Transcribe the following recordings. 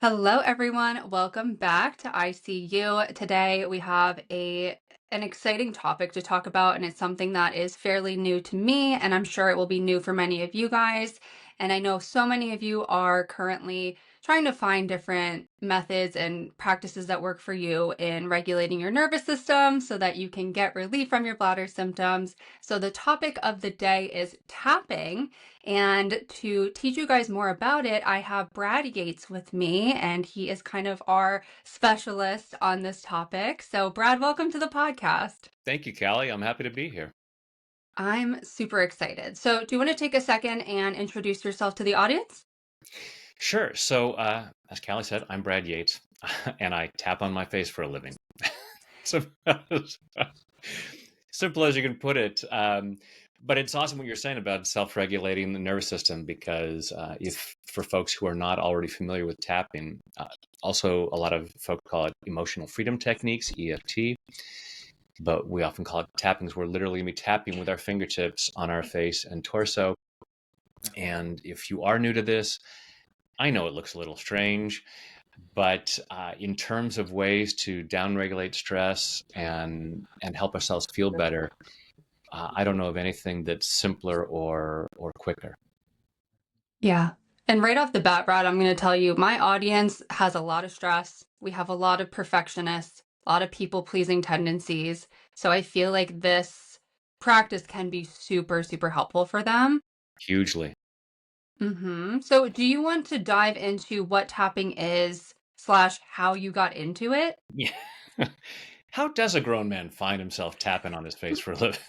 Hello, everyone. Welcome back to ICU. Today we have an exciting topic to talk about, and it's something that is fairly new to me, and I'm sure it will be new for many of you guys. And I know so many of you are currently trying to find different methods and practices that work for you in regulating your nervous system so that you can get relief from your bladder symptoms. So the topic of the day is tapping. And to teach you guys more about it, I have Brad Yates with me, and he is kind of our specialist on this topic. So, Brad, welcome to the podcast. Thank you, Callie. I'm happy to be here. I'm super excited. So, do you want to take a second and introduce yourself to the audience? Sure. As Callie said, I'm Brad Yates, and I tap on my face for a living. So, simple as you can put it. But it's awesome what you're saying about self-regulating the nervous system, because if for folks who are not already familiar with tapping, also a lot of folks call it emotional freedom techniques, EFT, but we often call it tappings. We're literally going to be tapping with our fingertips on our face and torso. And if you are new to this, I know it looks a little strange, but in terms of ways to downregulate stress and help ourselves feel better, I don't know of anything that's simpler or quicker. Yeah. And right off the bat, Brad, I'm going to tell you my audience has a lot of stress. We have a lot of perfectionists, a lot of people pleasing tendencies. So, I feel like this practice can be super, super helpful for them. Hugely. So do you want to dive into what tapping is slash how you got into it? Yeah. How does a grown man find himself tapping on his face for a living?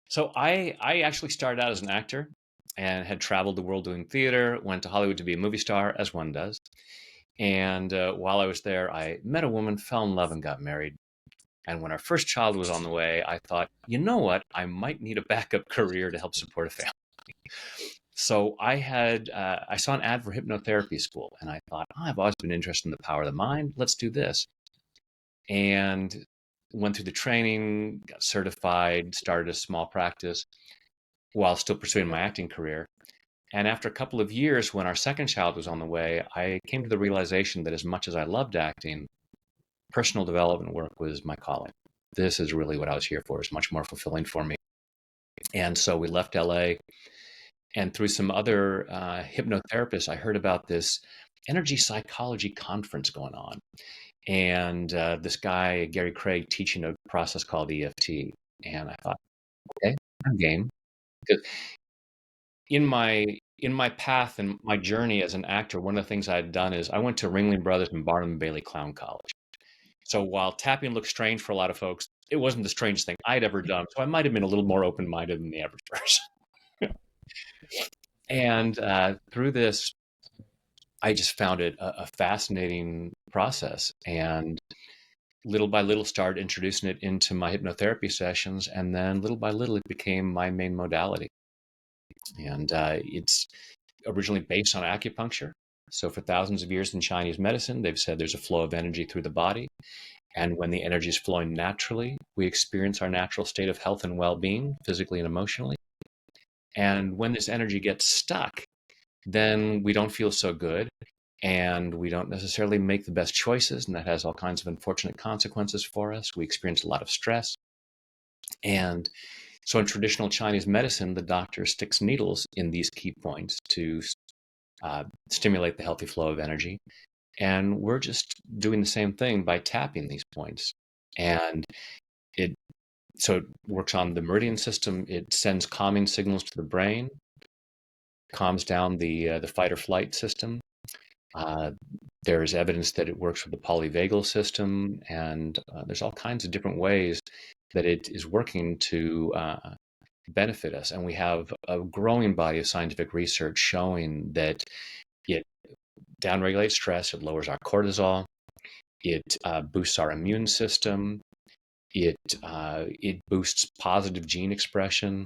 So I actually started out as an actor and had traveled the world doing theater, went to Hollywood to be a movie star, as one does. And while I was there, I met a woman, fell in love, and got married. And when our first child was on the way, I thought, you know what? I might need a backup career to help support a family. So I saw an ad for hypnotherapy school, and I thought, oh, I've always been interested in the power of the mind. Let's do this. And went through the training, got certified, started a small practice while still pursuing my acting career. And after a couple of years, when our second child was on the way, I came to the realization that as much as I loved acting, personal development work was my calling. This is really what I was here for. It's much more fulfilling for me. And so we left LA, and through some other hypnotherapists, I heard about this energy psychology conference going on. And this guy, Gary Craig, teaching a process called EFT. And I thought, okay, I'm game. Because in my path and my journey as an actor, one of the things I had done is I went to Ringling Brothers and Barnum and Bailey Clown College. So while tapping looks strange for a lot of folks, it wasn't the strangest thing I'd ever done. So I might have been a little more open-minded than the average person. And through this, I just found it a fascinating process, and little by little started introducing it into my hypnotherapy sessions, and then little by little it became my main modality. And it's originally based on acupuncture. So for thousands of years in Chinese medicine, they've said there's a flow of energy through the body. And when the energy is flowing naturally, we experience our natural state of health and well-being, physically and emotionally. And when this energy gets stuck, then we don't feel so good, and we don't necessarily make the best choices. And that has all kinds of unfortunate consequences for us. We experience a lot of stress. And so in traditional Chinese medicine, the doctor sticks needles in these key points to stimulate the healthy flow of energy. And we're just doing the same thing by tapping these points. And it so it works on the meridian system. It sends calming signals to the brain, calms down the fight or flight system. Uh, there's evidence that it works with the polyvagal system, and there's all kinds of different ways that it is working to benefit us. And we have a growing body of scientific research showing that it downregulates stress, it lowers our cortisol, it boosts our immune system, it boosts positive gene expression.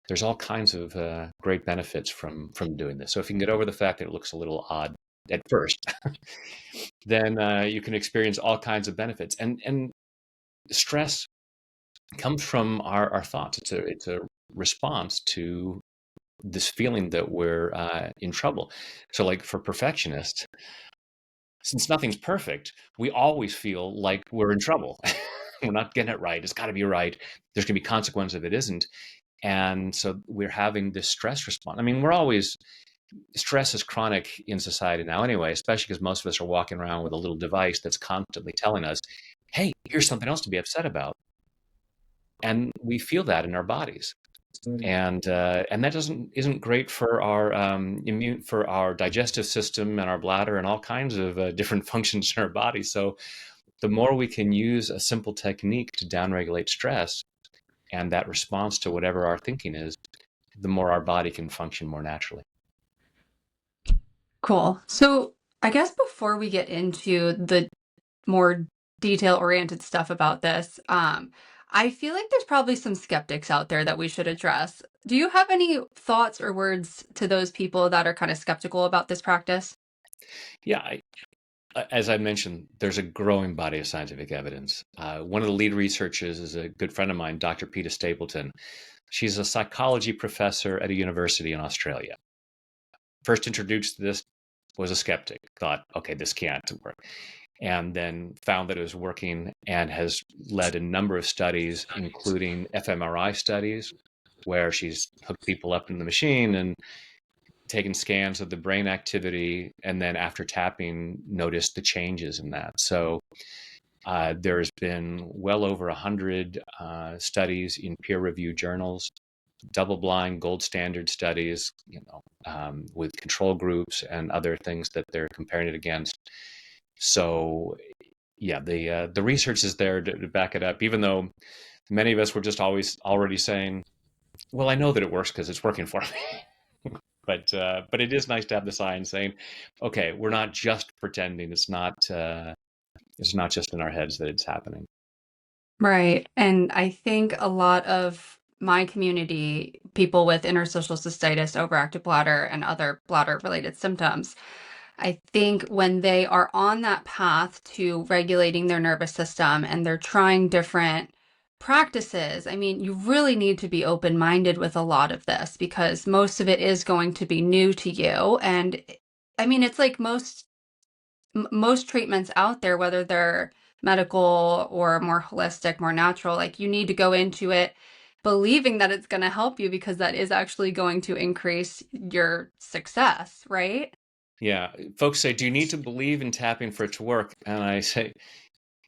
There's all kinds of great benefits from doing this. So if you can get over the fact that it looks a little odd at first, then you can experience all kinds of benefits. And stress comes from our thoughts. It's a response to this feeling that we're in trouble. So like for perfectionists, since nothing's perfect, we always feel like we're in trouble. We're not getting it right. It's got to be right. There's going to be consequence if it isn't. And so we're having this stress response. I mean, we're always, stress is chronic in society now anyway, especially because most of us are walking around with a little device that's constantly telling us, hey, here's something else to be upset about. And we feel that in our bodies. And that doesn't isn't great for our for our digestive system and our bladder and all kinds of different functions in our body. So the more we can use a simple technique to downregulate stress and that response to whatever our thinking is, the more our body can function more naturally. Cool. So I guess before we get into the more detail-oriented stuff about this, I feel like there's probably some skeptics out there that we should address. Do you have any thoughts or words to those people that are kind of skeptical about this practice? Yeah, as I mentioned, there's a growing body of scientific evidence. One of the lead researchers is a good friend of mine, Dr. Peta Stapleton. She's a psychology professor at a university in Australia. First introduced to this was a skeptic, thought, okay, this can't work, and then found that it was working and has led a number of studies, including fMRI studies, where she's hooked people up in the machine and taken scans of the brain activity, and then after tapping, noticed the changes in that. So there's been well over 100 studies in peer-reviewed journals, double-blind, gold standard studies, with control groups and other things that they're comparing it against. So, yeah, the research is there to back it up. Even though many of us were just always already saying, "Well, I know that it works because it's working for me." But it is nice to have the science saying, "Okay, we're not just pretending. It's not just in our heads that it's happening." Right. And I think a lot of my community, people with interstitial cystitis, overactive bladder, and other bladder related symptoms, I think when they are on that path to regulating their nervous system and they're trying different practices, I mean, you really need to be open-minded with a lot of this because most of it is going to be new to you. And I mean, it's like most treatments out there, whether they're medical or more holistic, more natural, like you need to go into it believing that it's going to help you because that is actually going to increase your success, right? Yeah, folks say, "Do you need to believe in tapping for it to work?" And I say,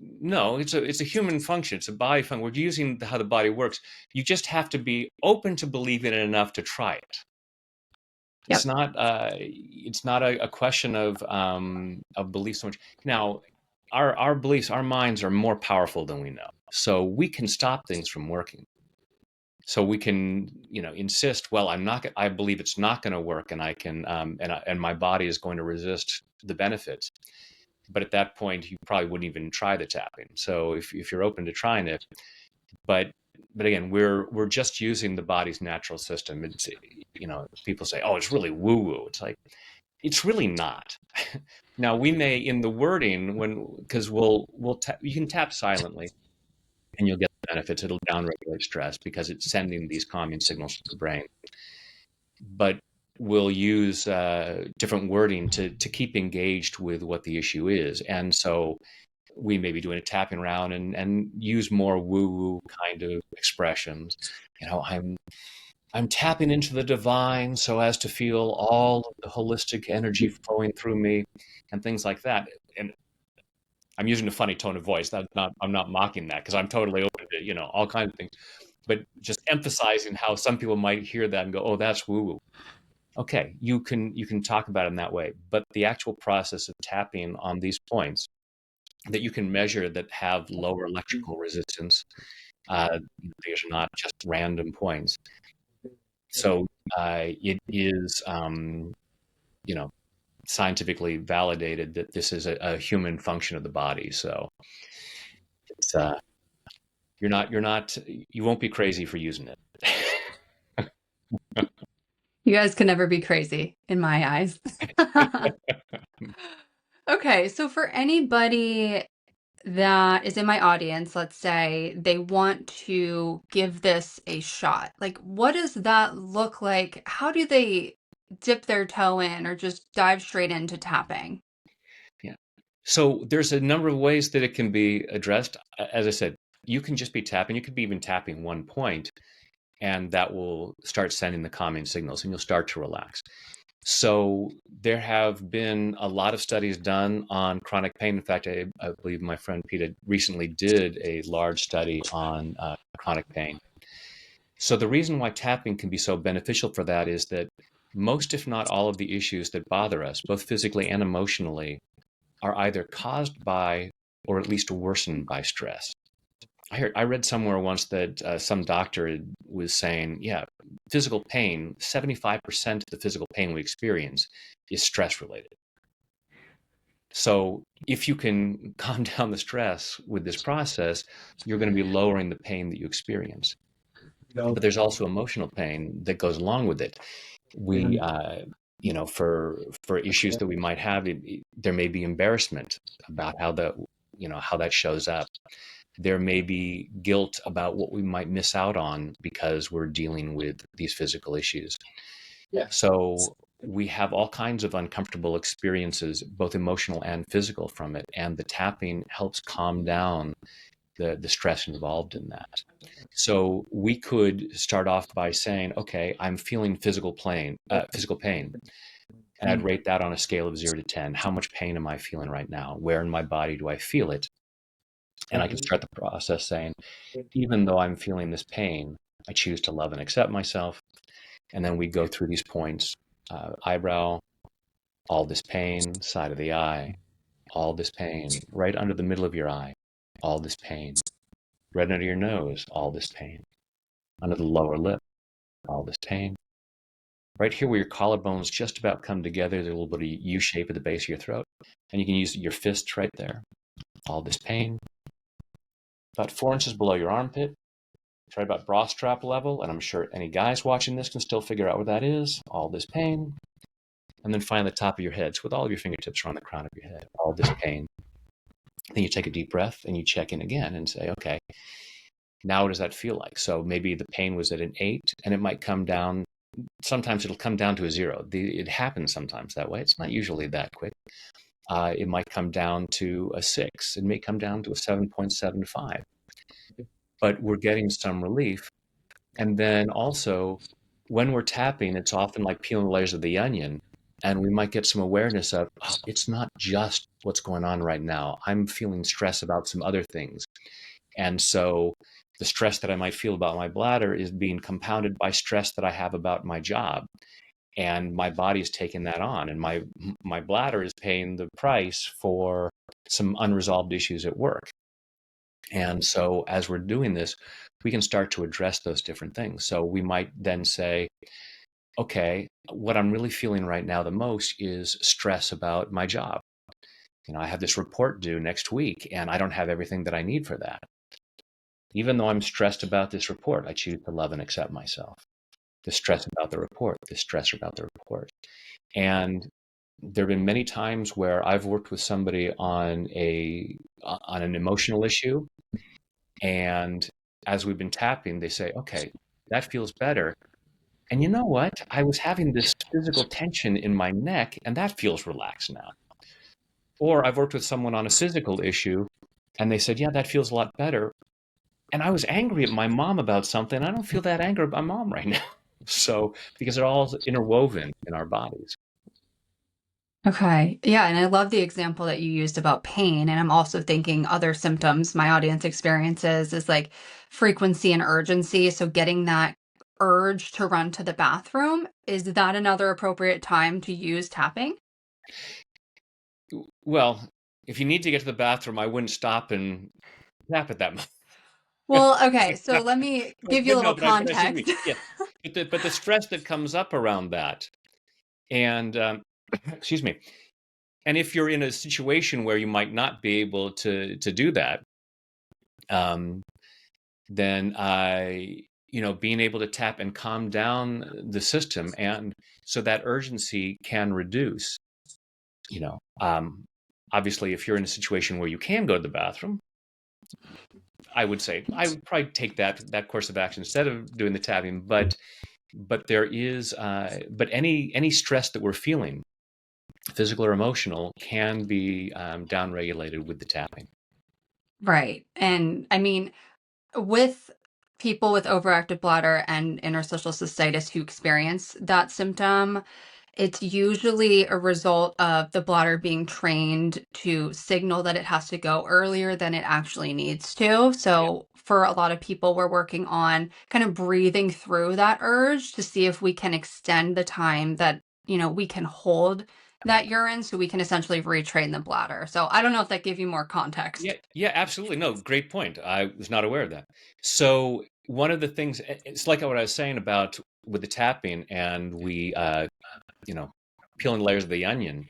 "No, it's a human function. It's a body function. We're using how the body works. You just have to be open to believing it enough to try it." Yep. It's not a question of belief so much. Now, our beliefs, our minds are more powerful than we know, so we can stop things from working. So we can, insist, well, I believe it's not going to work, and I can, and my body is going to resist the benefits. But at that point, you probably wouldn't even try the tapping. So if you're open to trying it, but but again, we're just using the body's natural system. It's, people say, oh, it's really woo woo. It's like, it's really not. Now we may, in the wording, because you can tap silently and you'll get the benefits. It'll downregulate stress because it's sending these calming signals to the brain. But we'll use different wording to keep engaged with what the issue is. And so we may be doing a tapping round and use more woo-woo kind of expressions. I'm tapping into the divine so as to feel all of the holistic energy flowing through me and things like that. And I'm using a funny tone of voice. I'm not mocking that because I'm totally open to, all kinds of things. But just emphasizing how some people might hear that and go, "Oh, that's woo-woo." Okay, you can talk about it in that way. But the actual process of tapping on these points that you can measure that have lower electrical resistance, these are not just random points. So it is, you know, scientifically validated that this is a human function of the body. So it's you won't be crazy for using it. You guys can never be crazy in my eyes. Okay, so for anybody that is in my audience, let's say they want to give this a shot, like what does that look like? How do they dip their toe in or just dive straight into tapping? Yeah. So there's a number of ways that it can be addressed. As I said, you can just be tapping. You could be even tapping one point, and that will start sending the calming signals, and you'll start to relax. So there have been a lot of studies done on chronic pain. In fact, I believe my friend Peter recently did a large study on chronic pain. So the reason why tapping can be so beneficial for that is that most, if not all, of the issues that bother us, both physically and emotionally, are either caused by or at least worsened by stress. I read somewhere once that some doctor was saying, yeah, physical pain, 75% of the physical pain we experience is stress related. So if you can calm down the stress with this process, you're going to be lowering the pain that you experience. But there's also emotional pain that goes along with it. We, for issues that we might have, there may be embarrassment about how that shows up. There may be guilt about what we might miss out on because we're dealing with these physical issues. So we have all kinds of uncomfortable experiences, both emotional and physical, from it. And the tapping helps calm down the stress involved in that. So we could start off by saying, okay, I'm feeling physical pain. And I'd rate that on a scale of 0 to 10. How much pain am I feeling right now? Where in my body do I feel it? And I can start the process saying, even though I'm feeling this pain, I choose to love and accept myself. And then we go through these points: eyebrow, all this pain, side of the eye, all this pain, right under the middle of your eye, all this pain, right under your nose, all this pain, under the lower lip, all this pain. Right here where your collarbones just about come together, there's a little bit of U shape at the base of your throat. And you can use your fists right there. All this pain. About 4 inches below your armpit, it's right about bra strap level, and I'm sure any guys watching this can still figure out where that is. All this pain. And then finally the top of your head. So with all of your fingertips around the crown of your head, all this pain. Then you take a deep breath and you check in again and say, okay, now what does that feel like? So maybe the pain was at an 8, and it might come down. Sometimes it'll come down to a 0. It happens sometimes that way. It's not usually that quick. It might come down to a 6. It may come down to a 7.75. But we're getting some relief. And then also, when we're tapping, it's often like peeling layers of the onion. And we might get some awareness of, oh, it's not just what's going on right now. I'm feeling stress about some other things. And so the stress that I might feel about my bladder is being compounded by stress that I have about my job. And my body's taking that on. And my bladder is paying the price for some unresolved issues at work. And so as we're doing this, we can start to address those different things. So we might then say, okay, what I'm really feeling right now the most is stress about my job. I have this report due next week, and I don't have everything that I need for that. Even though I'm stressed about this report, I choose to love and accept myself. The stress about the report, the stress about the report. And there have been many times where I've worked with somebody on an emotional issue, and as we've been tapping, they say, okay, that feels better. And you know what? I was having this physical tension in my neck, and that feels relaxed now. Or I've worked with someone on a physical issue, and they said, yeah, that feels a lot better. And I was angry at my mom about something. I don't feel that anger at my mom right now. So, because it all is interwoven in our bodies. Okay. Yeah. And I love the example that you used about pain. And I'm also thinking other symptoms my audience experiences is like frequency and urgency. So getting that urge to run to the bathroom, is that another appropriate time to use tapping? Well, if you need to get to the bathroom, I wouldn't stop and tap at that moment. Well, okay. So let me but, give you a but no, little but I see what you mean. context. Yeah, but the stress that comes up around that, and excuse me, and if you're in a situation where you might not be able to do that, um, then being able to tap and calm down the system, and so that urgency can reduce. You know, um, Obviously, if you're in a situation where you can go to the bathroom, I would say I would probably take that course of action instead of doing the tapping. But any stress that we're feeling, physical or emotional, can be downregulated with the tapping. Right. And I mean, with people with overactive bladder and interstitial cystitis who experience that symptom, it's usually a result of the bladder being trained to signal that it has to go earlier than it actually needs to. Yeah. So, for a lot of people, we're working on kind of breathing through that urge to see if we can extend the time that, we can hold that urine so we can essentially retrain the bladder. So, I don't know if that gave you more Yeah, context. yeah, absolutely. No, great point. I was not aware of that. So one of the things, it's like what I was saying about with the tapping, and we, you know, peeling layers of the onion.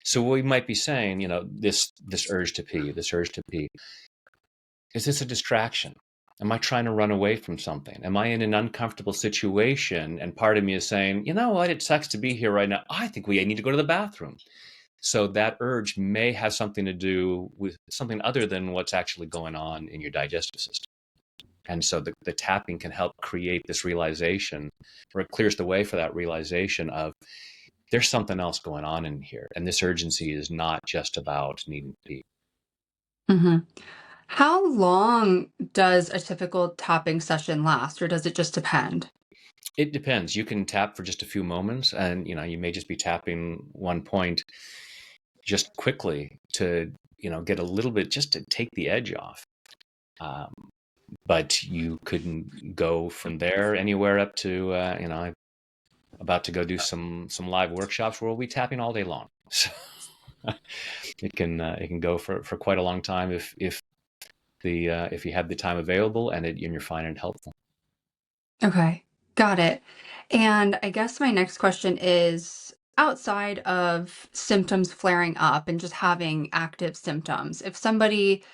So we might be saying, this urge to pee, this urge to pee. Is this a distraction? Am I trying to run away from something? Am I in an uncomfortable situation? And part of me is saying, you know what? It sucks to be here right now. I think we need to go to the bathroom. So that urge may have something to do with something other than what's actually going on in your digestive system. And so the tapping can help create this realization, or it clears the way for that realization of there's something else going on in here. And this urgency is not just about needing to pee. Hmm. How long does a typical tapping session last, or does it just depend? It depends. You can tap for just a few moments, and you may just be tapping one point just quickly to get a little bit, just to take the edge off. Um, but you couldn't go from there anywhere up to I'm about to go do some live workshops where we'll be tapping all day long. So it can go for quite a long time if you have the time available and you're finding it helpful. Okay, got it. And I guess my next question is outside of symptoms flaring up and just having active symptoms, if somebody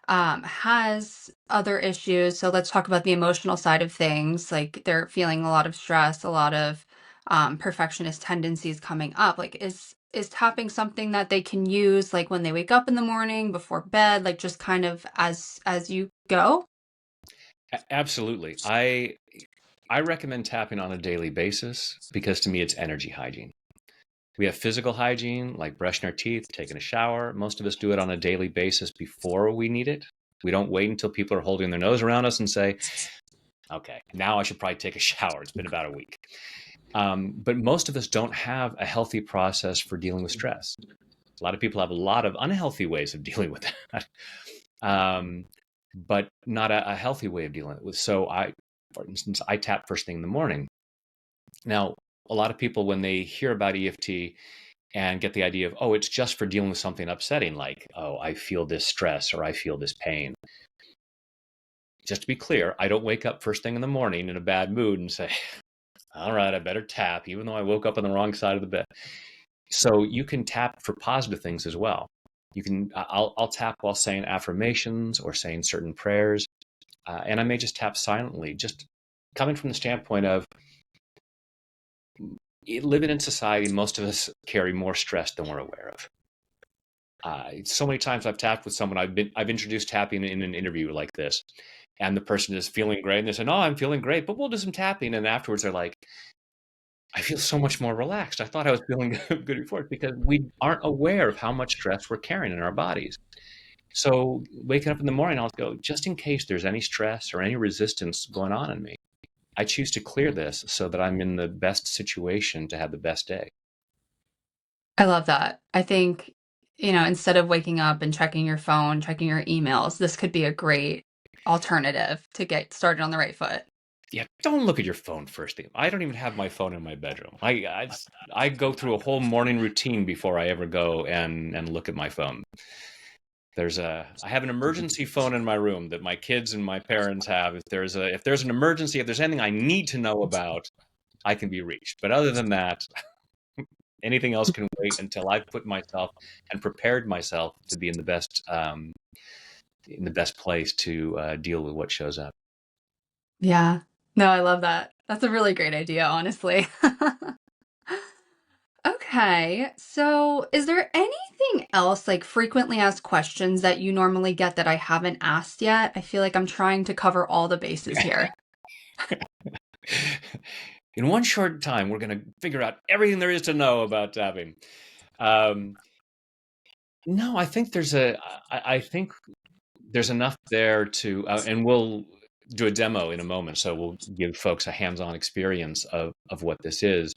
has other issues, so let's talk about the emotional side of things, like they're feeling a lot of stress, a lot of perfectionist tendencies coming up, like is tapping something that they can use like when they wake up in the morning before bed, like just kind of as you go? Absolutely. I recommend tapping on a daily basis because to me it's energy hygiene. We have physical hygiene, like brushing our teeth, taking a shower. Most of us do it on a daily basis before we need it. We don't wait until people are holding their nose around us and say, okay, now I should probably take a shower. It's been about a week. But most of us don't have a healthy process for dealing with stress. A lot of people have a lot of unhealthy ways of dealing with that, um, but not a healthy way of dealing with it. So for instance, I tap first thing in the morning. Now, a lot of people, when they hear about EFT and get the idea of, oh, it's just for dealing with something upsetting, like, oh, I feel this stress or I feel this pain. Just to be clear, I don't wake up first thing in the morning in a bad mood and say, all right, I better tap, even though I woke up on the wrong side of the bed. So you can tap for positive things as well. I'll tap while saying affirmations or saying certain prayers, and I may just tap silently, just coming from the standpoint of living in society. Most of us carry more stress than we're aware of. So many times I've tapped with someone, I've introduced tapping in an interview like this, and the person is feeling great, and they say, "No, I'm feeling great, but we'll do some tapping." And afterwards, they're like, "I feel so much more relaxed. I thought I was feeling good before," because we aren't aware of how much stress we're carrying in our bodies. So waking up in the morning, I'll go, just in case there's any stress or any resistance going on in me, I choose to clear this so that I'm in the best situation to have the best day. I love that. I think, instead of waking up and checking your phone, checking your emails, this could be a great alternative to get started on the right foot. Yeah, don't look at your phone first thing. I don't even have my phone in my bedroom. I go through a whole morning routine before I ever go and look at my phone. I have an emergency phone in my room that my kids and my parents have. If there's an emergency, if there's anything I need to know about, I can be reached. But other than that, anything else can wait until I've put myself and prepared myself to be in the best place to deal with what shows up. Yeah. No, I love that. That's a really great idea, honestly. Okay. So, is there anything else, like frequently asked questions that you normally get that I haven't asked yet? I feel like I'm trying to cover all the bases here. In one short time, we're going to figure out everything there is to know about tapping. Um, no, I think there's enough there to, and we'll do a demo in a moment. So we'll give folks a hands-on experience of what this is.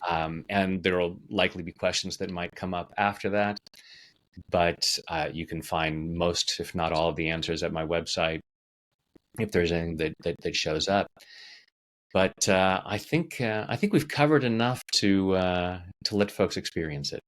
And there will likely be questions that might come up after that. But you can find most, if not all, of the answers at my website if there's anything that shows up. But I think we've covered enough to let folks experience it.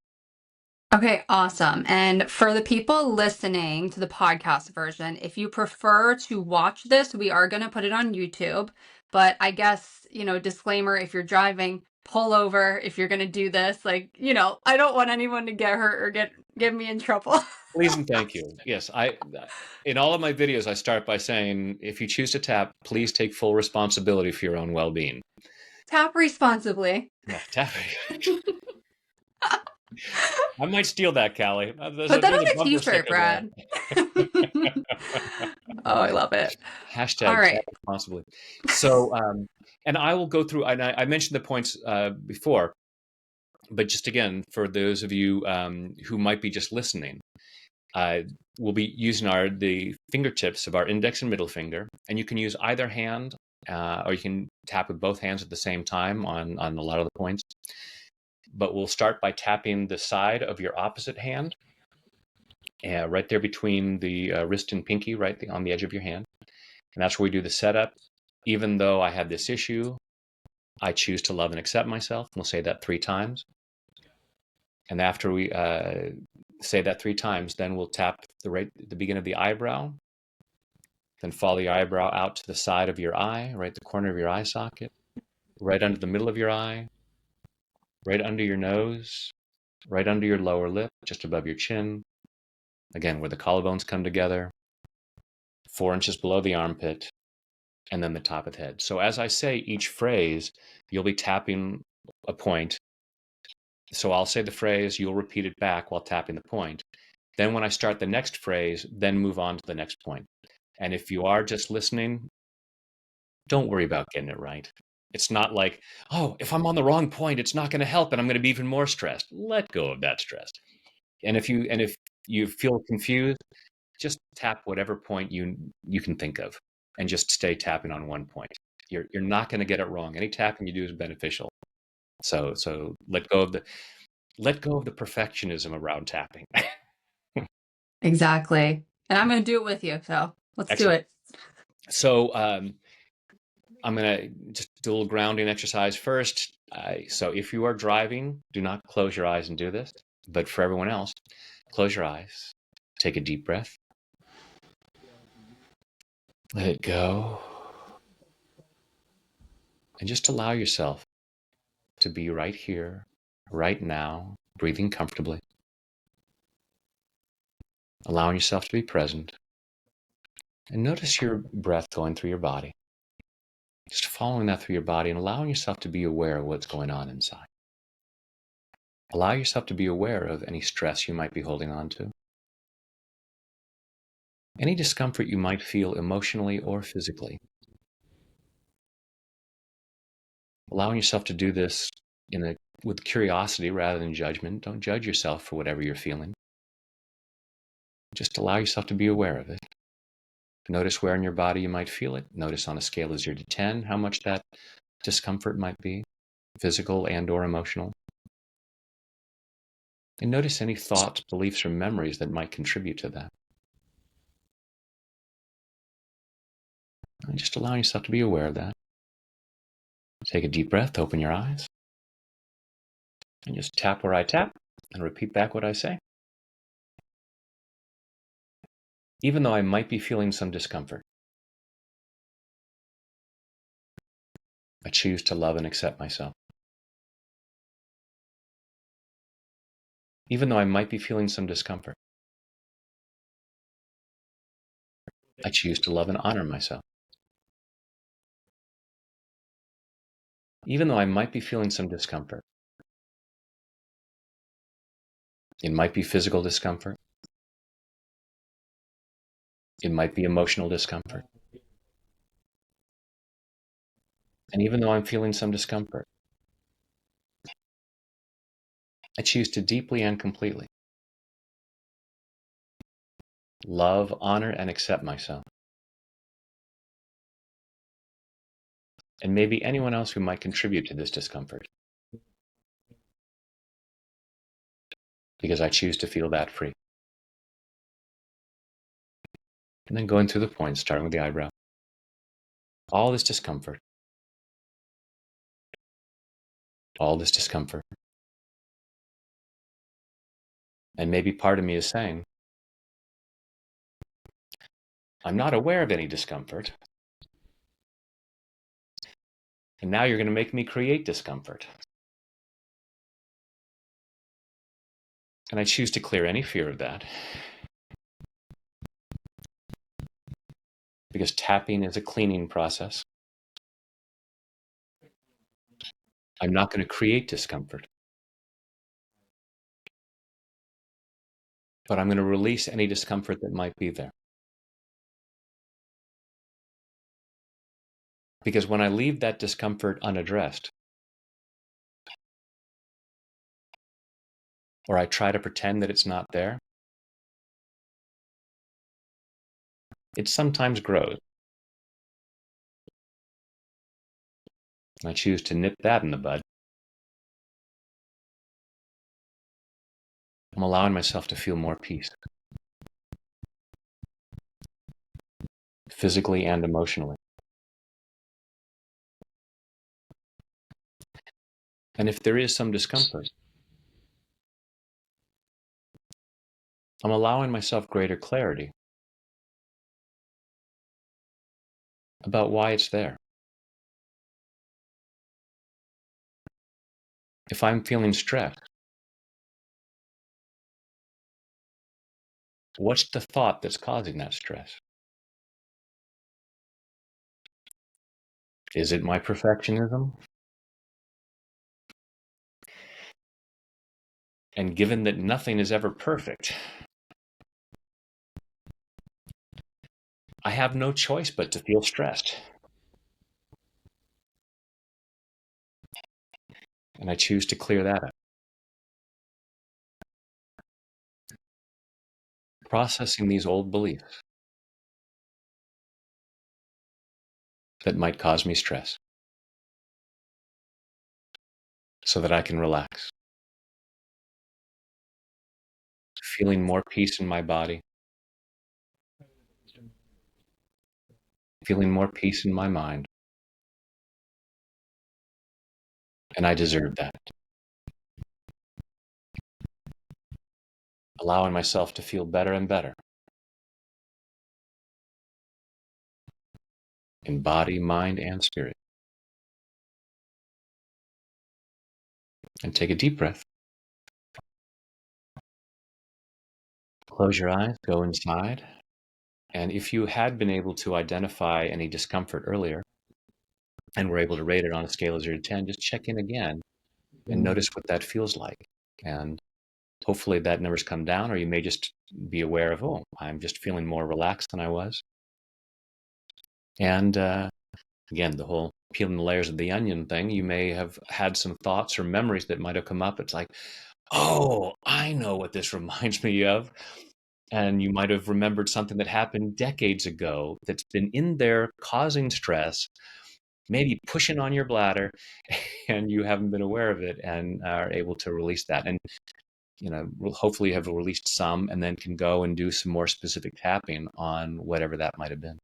Okay, awesome. And for the people listening to the podcast version, if you prefer to watch this, we are going to put it on YouTube. But I guess, disclaimer, if you're driving, pull over if you're going to do this. Like, I don't want anyone to get hurt or get me in trouble. Please and thank you. Yes, I in all of my videos I start by saying if you choose to tap, please take full responsibility for your own well-being. Tap responsibly. Yeah, tap. I might steal that, Callie. Put that There's on a a bumper t-shirt, sticker there. Brad. Oh, I love it. All Hashtag tap right. responsibly. So, and I will go through, and I mentioned the points before, but just again, for those of you who might be just listening, we'll be using the fingertips of our index and middle finger, and you can use either hand, or you can tap with both hands at the same time on a lot of the points. But we'll start by tapping the side of your opposite hand, right there between the wrist and pinky, right on the edge of your hand. And that's where we do the setup. Even though I have this issue, I choose to love and accept myself. We'll say that 3 times. And after we say that 3 times, then we'll tap the beginning of the eyebrow, then follow the eyebrow out to the side of your eye, right the corner of your eye socket, right under the middle of your eye, right under your nose, right under your lower lip, just above your chin, again, where the collarbones come together, 4 inches below the armpit, and then the top of the head. So as I say each phrase, you'll be tapping a point. So I'll say the phrase, you'll repeat it back while tapping the point. Then when I start the next phrase, then move on to the next point. And if you are just listening, don't worry about getting it right. It's not like, oh, if I'm on the wrong point, it's not going to help and I'm going to be even more stressed. Let go of that stress. And if you feel confused, just tap whatever point you can think of and just stay tapping on one point. You're not going to get it wrong. Any tapping you do is beneficial. So let go of the perfectionism around tapping. Exactly. And I'm going to do it with you. So let's do Excellent. it. So I'm going to just do a little grounding exercise first. So if you are driving, do not close your eyes and do this. But for everyone else, close your eyes. Take a deep breath. Let it go. And just allow yourself to be right here, right now, breathing comfortably. Allowing yourself to be present. And notice your breath going through your body. Just following that through your body and allowing yourself to be aware of what's going on inside. Allow yourself to be aware of any stress you might be holding on to. Any discomfort you might feel emotionally or physically. Allowing yourself to do this with curiosity rather than judgment. Don't judge yourself for whatever you're feeling. Just allow yourself to be aware of it. Notice where in your body you might feel it. Notice on a scale of 0 to 10 how much that discomfort might be, physical and or emotional. And notice any thoughts, beliefs, or memories that might contribute to that. And just allowing yourself to be aware of that. Take a deep breath, open your eyes, and just tap where I tap and repeat back what I say. Even though I might be feeling some discomfort, I choose to love and accept myself. Even though I might be feeling some discomfort, I choose to love and honor myself. Even though I might be feeling some discomfort, it might be physical discomfort, it might be emotional discomfort. And even though I'm feeling some discomfort, I choose to deeply and completely love, honor, and accept myself, and maybe anyone else who might contribute to this discomfort, because I choose to feel that free. And then going through the points, starting with the eyebrow. All this discomfort, all this discomfort. And maybe part of me is saying, I'm not aware of any discomfort. And now you're going to make me create discomfort. And I choose to clear any fear of that, because tapping is a cleaning process. I'm not going to create discomfort, but I'm going to release any discomfort that might be there. Because when I leave that discomfort unaddressed, or I try to pretend that it's not there, it sometimes grows. And I choose to nip that in the bud. I'm allowing myself to feel more peace, physically and emotionally. And if there is some discomfort, I'm allowing myself greater clarity about why it's there. If I'm feeling stressed, what's the thought that's causing that stress? Is it my perfectionism? And given that nothing is ever perfect, I have no choice but to feel stressed. And I choose to clear that up. Processing these old beliefs that might cause me stress so that I can relax, feeling more peace in my body, feeling more peace in my mind. And I deserve that. Allowing myself to feel better and better in body, mind, and spirit. And take a deep breath. Close your eyes, go inside. And if you had been able to identify any discomfort earlier and were able to rate it on a scale of 0 to 10, just check in again and notice what that feels like. And hopefully that number's come down, or you may just be aware of, oh, I'm just feeling more relaxed than I was. And again, the whole peeling the layers of the onion thing, you may have had some thoughts or memories that might have come up. It's like, oh, I know what this reminds me of. And you might have remembered something that happened decades ago that's been in there causing stress, maybe pushing on your bladder, and you haven't been aware of it and are able to release that. And we'll hopefully have released some, and then can go and do some more specific tapping on whatever that might have been.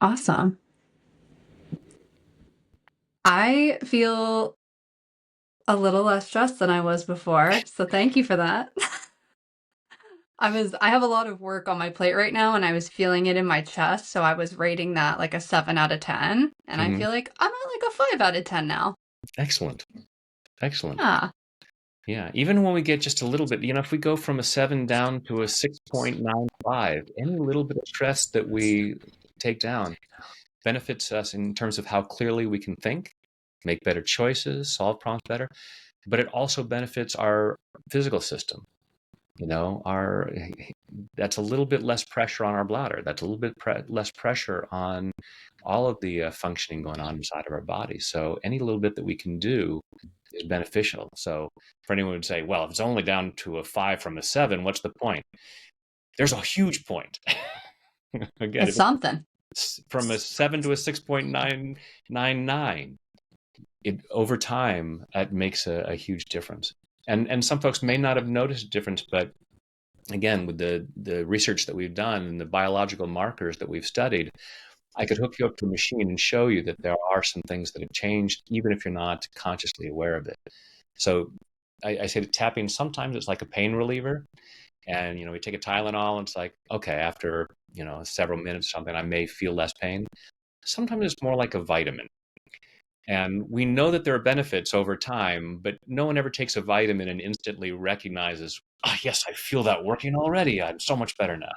Awesome. I feel a little less stressed than I was before, so thank you for that. I have a lot of work on my plate right now, and I was feeling it in my chest, so I was rating that like a 7 out of 10, and I Hmm. feel like I'm at like a 5 out of 10 now. Excellent. Excellent. Yeah. Yeah. Even when we get just a little bit, if we go from a 7 down to a 6.95, any little bit of stress that we take down benefits us in terms of how clearly we can think, make better choices, solve problems better, but it also benefits our physical system. our that's a little bit less pressure on our bladder. That's a little bit less pressure on all of the functioning going on inside of our body. So any little bit that we can do is beneficial. So for anyone who would say, well, if it's only down to a 5 from a 7, what's the point? There's a huge point. Again, It's if something. it's from a 7 to a 6.999, it over time that makes a huge difference. And some folks may not have noticed a difference, but again, with the research that we've done and the biological markers that we've studied, I could hook you up to a machine and show you that there are some things that have changed, even if you're not consciously aware of it. So I say that tapping, sometimes it's like a pain reliever. And, we take a Tylenol and it's like, okay, after, several minutes or something, I may feel less pain. Sometimes it's more like a vitamin. And we know that there are benefits over time, but no one ever takes a vitamin and instantly recognizes, oh, yes, I feel that working already. I'm so much better now.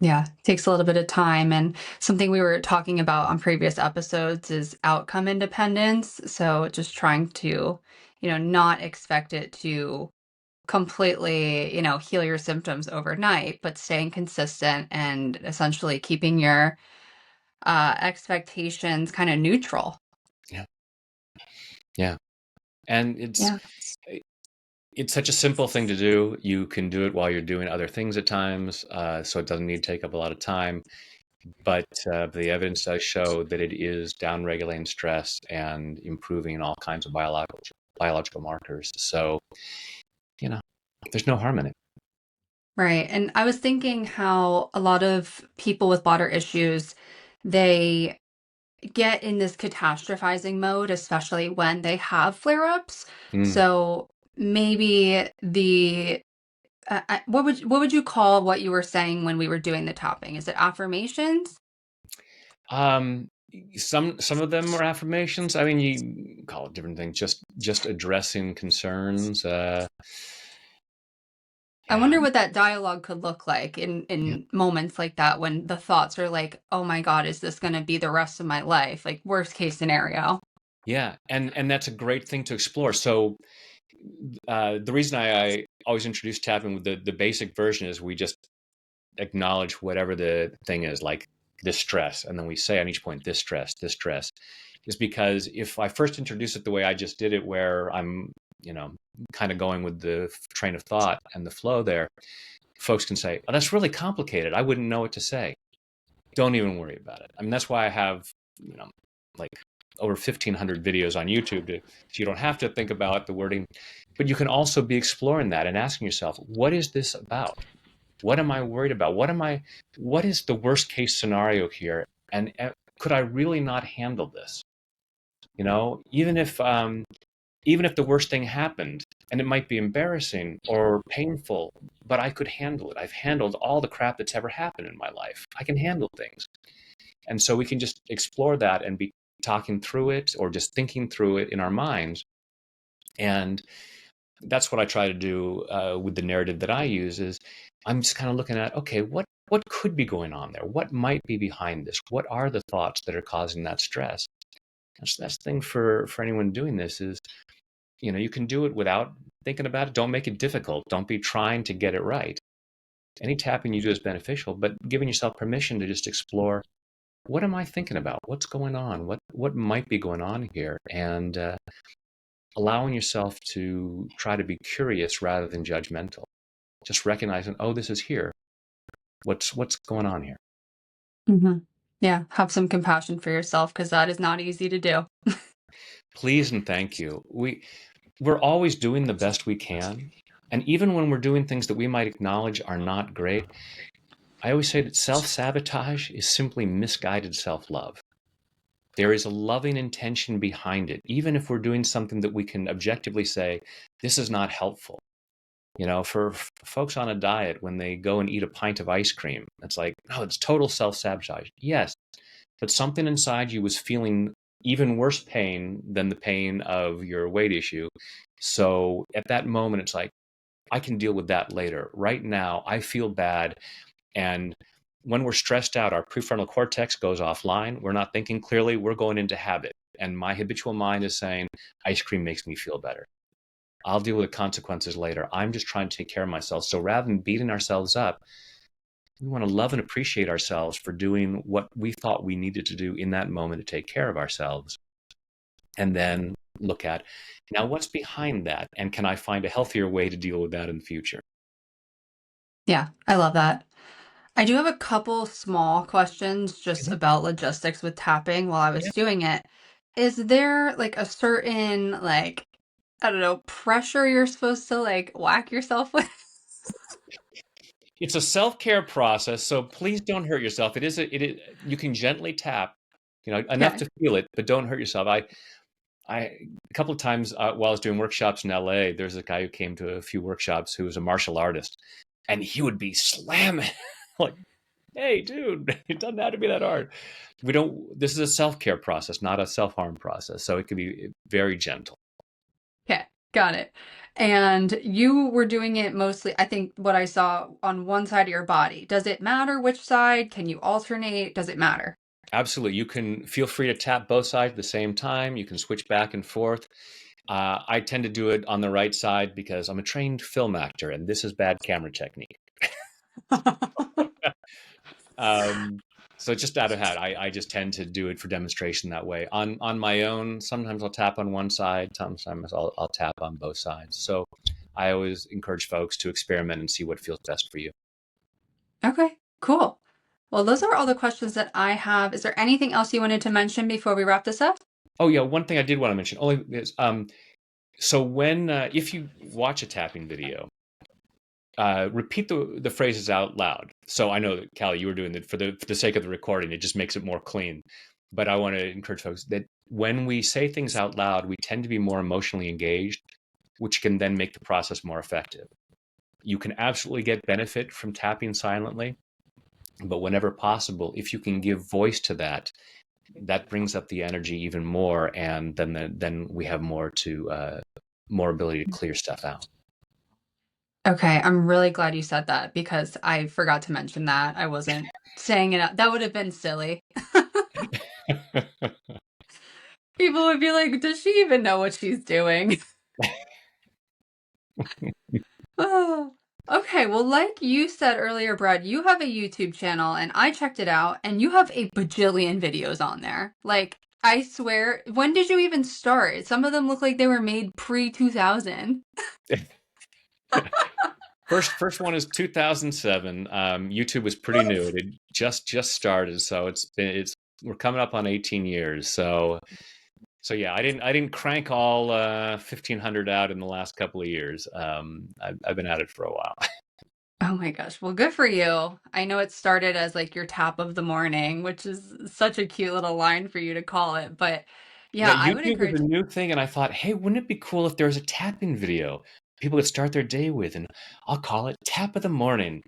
Yeah, takes a little bit of time. And something we were talking about on previous episodes is outcome independence. So just trying to, not expect it to completely, heal your symptoms overnight, but staying consistent and essentially keeping your expectations kind of neutral. Yeah. Yeah. And Yeah. it's such a simple thing to do. You can do it while you're doing other things at times, so it doesn't need to take up a lot of time. But the evidence does show that it is downregulating stress and improving all kinds of biological markers. So, there's no harm in it. Right. And I was thinking how a lot of people with bladder issues, they get in this catastrophizing mode, especially when they have flare-ups. Mm. So maybe what would you call what you were saying when we were doing the tapping? Is it affirmations? Um, some of them are affirmations. I mean, you call it different things. Just addressing concerns. I Yeah, wonder what that dialogue could look like in yeah, moments like that when the thoughts are like, "Oh my God, is this going to be the rest of my life?" Like worst case scenario. yeah. And that's a great thing to explore. So the reason I always introduce tapping with the basic version is we just acknowledge whatever the thing is, like this stress, and then we say on each point this stress, is because if I first introduce it the way I just did it, where I'm kind of going with the train of thought and the flow there, folks can say, oh, that's really complicated, I wouldn't know what to say. Don't even worry about it. I mean, that's why I have like over 1,500 videos on YouTube so you don't have to think about the wording, but you can also be exploring that and asking yourself, what is this about? What am I worried about? What is the worst case scenario here? And could I really not handle this? Even if the worst thing happened, and it might be embarrassing or painful, but I could handle it. I've handled all the crap that's ever happened in my life. I can handle things. And so we can just explore that and be talking through it or just thinking through it in our minds. And that's what I try to do with the narrative that I use is I'm just kind of looking at, okay, what could be going on there? What might be behind this? What are the thoughts that are causing that stress? That's the thing for anyone doing this is, you can do it without thinking about it. Don't make it difficult. Don't be trying to get it right. Any tapping you do is beneficial, but giving yourself permission to just explore, what am I thinking about? What's going on? What might be going on here? And allowing yourself to try to be curious rather than judgmental. Just recognizing, oh, this is here. What's going on here? Hmm. Yeah, have some compassion for yourself because that is not easy to do. Please and thank you. We're always doing the best we can. And even when we're doing things that we might acknowledge are not great, I always say that self-sabotage is simply misguided self-love. There is a loving intention behind it, even if we're doing something that we can objectively say, this is not helpful. For folks on a diet, when they go and eat a pint of ice cream, it's like, oh, it's total self-sabotage. Yes, but something inside you was feeling even worse pain than the pain of your weight issue. So at that moment, it's like, I can deal with that later. Right now, I feel bad. And when we're stressed out, our prefrontal cortex goes offline. We're not thinking clearly. We're going into habit. And my habitual mind is saying, ice cream makes me feel better. I'll deal with the consequences later. I'm just trying to take care of myself. So rather than beating ourselves up, we want to love and appreciate ourselves for doing what we thought we needed to do in that moment to take care of ourselves. And then look at, now what's behind that? And can I find a healthier way to deal with that in the future? Yeah, I love that. I do have a couple small questions just Mhm. about logistics with tapping while I Yeah. was doing it. Is there like a certain like I don't know, pressure you're supposed to like whack yourself with? It's a self-care process, so please don't hurt yourself. It is you can gently tap, enough Okay. to feel it, but don't hurt yourself. I a couple of times while I was doing workshops in LA, there's a guy who came to a few workshops who was a martial artist, and he would be slamming like, "Hey, dude, it doesn't have to be that hard." We don't. This is a self-care process, not a self-harm process, so it can be very gentle. Okay, got it. And you were doing it mostly, I think what I saw on one side of your body. Does it matter which side? Can you alternate? Does it matter? Absolutely, you can feel free to tap both sides at the same time. You can switch back and forth. I tend to do it on the right side because I'm a trained film actor, and this is bad camera technique. Um, so just out of hat, I just tend to do it for demonstration that way. On my own, sometimes I'll tap on one side, sometimes I'll tap on both sides. So I always encourage folks to experiment and see what feels best for you. Okay, cool. Well, those are all the questions that I have. Is there anything else you wanted to mention before we wrap this up? Oh yeah, one thing I did want to mention only is so when if you watch a tapping video, repeat the phrases out loud. So I know that Callie, you were doing it for the sake of the recording. It just makes it more clean. But I want to encourage folks that when we say things out loud, we tend to be more emotionally engaged, which can then make the process more effective. You can absolutely get benefit from tapping silently, but whenever possible, if you can give voice to that, that brings up the energy even more, and then we have more ability to clear stuff out. Okay, I'm really glad you said that because I forgot to mention that. I wasn't saying it out. That would have been silly. People would be like, does she even know what she's doing? Oh. Okay, well, like you said earlier, Brad, you have a YouTube channel and I checked it out and you have a bajillion videos on there. Like, I swear, when did you even start? Some of them look like they were made pre-2000. First one is 2007. YouTube was pretty new. It had just started, so it's we're coming up on 18 years. So yeah, I didn't crank all 1,500 out in the last couple of years. I've been at it for a while. Oh my gosh. Well, good for you. I know it started as like your tap of the morning, which is such a cute little line for you to call it. But Yeah, yeah, I would YouTube was encourage. a new thing, and I thought, hey, wouldn't it be cool if there was a tapping video people could start their day with, and I'll call it Tap of the Morning.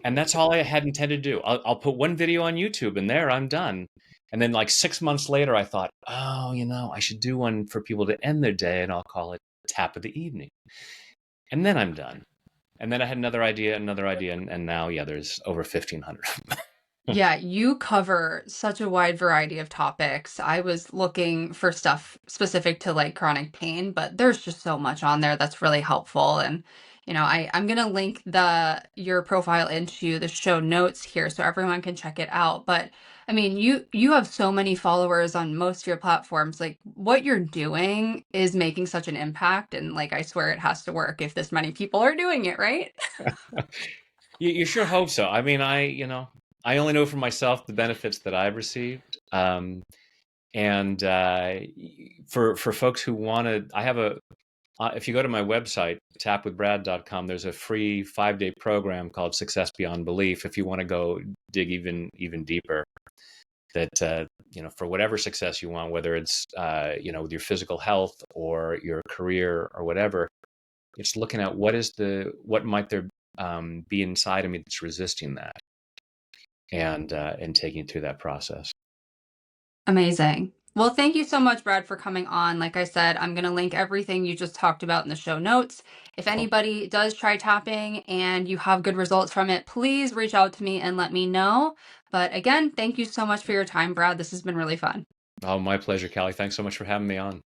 And that's all I had intended to do. I'll put one video on YouTube, and there I'm done. And then like 6 months later, I thought, oh, I should do one for people to end their day, and I'll call it Tap of the Evening. And then I'm done. And then I had another idea, and now, yeah, there's over 1,500. Yeah, you cover such a wide variety of topics. I was looking for stuff specific to like chronic pain, but there's just so much on there that's really helpful. And I'm gonna link the your profile into the show notes here so everyone can check it out. But I mean, you have so many followers on most of your platforms. Like what you're doing is making such an impact, and like I swear it has to work if this many people are doing it, right? You sure hope so. I mean, I only know for myself the benefits that I've received. And for folks who want to, I have a if you go to my website, tapwithbrad.com, there's a free 5-day program called Success Beyond Belief. If you want to go dig even deeper, that for whatever success you want, whether it's with your physical health or your career or whatever, it's looking at what might there be inside of me that's resisting that, and taking it through that process. Amazing. Well, thank you so much, Brad, for coming on. Like I said, I'm going to link everything you just talked about in the show notes. If Oh, anybody does try tapping and you have good results from it, please reach out to me and let me know. But again, thank you so much for your time, Brad. This has been really fun. oh, my pleasure, Callie. Thanks so much for having me on.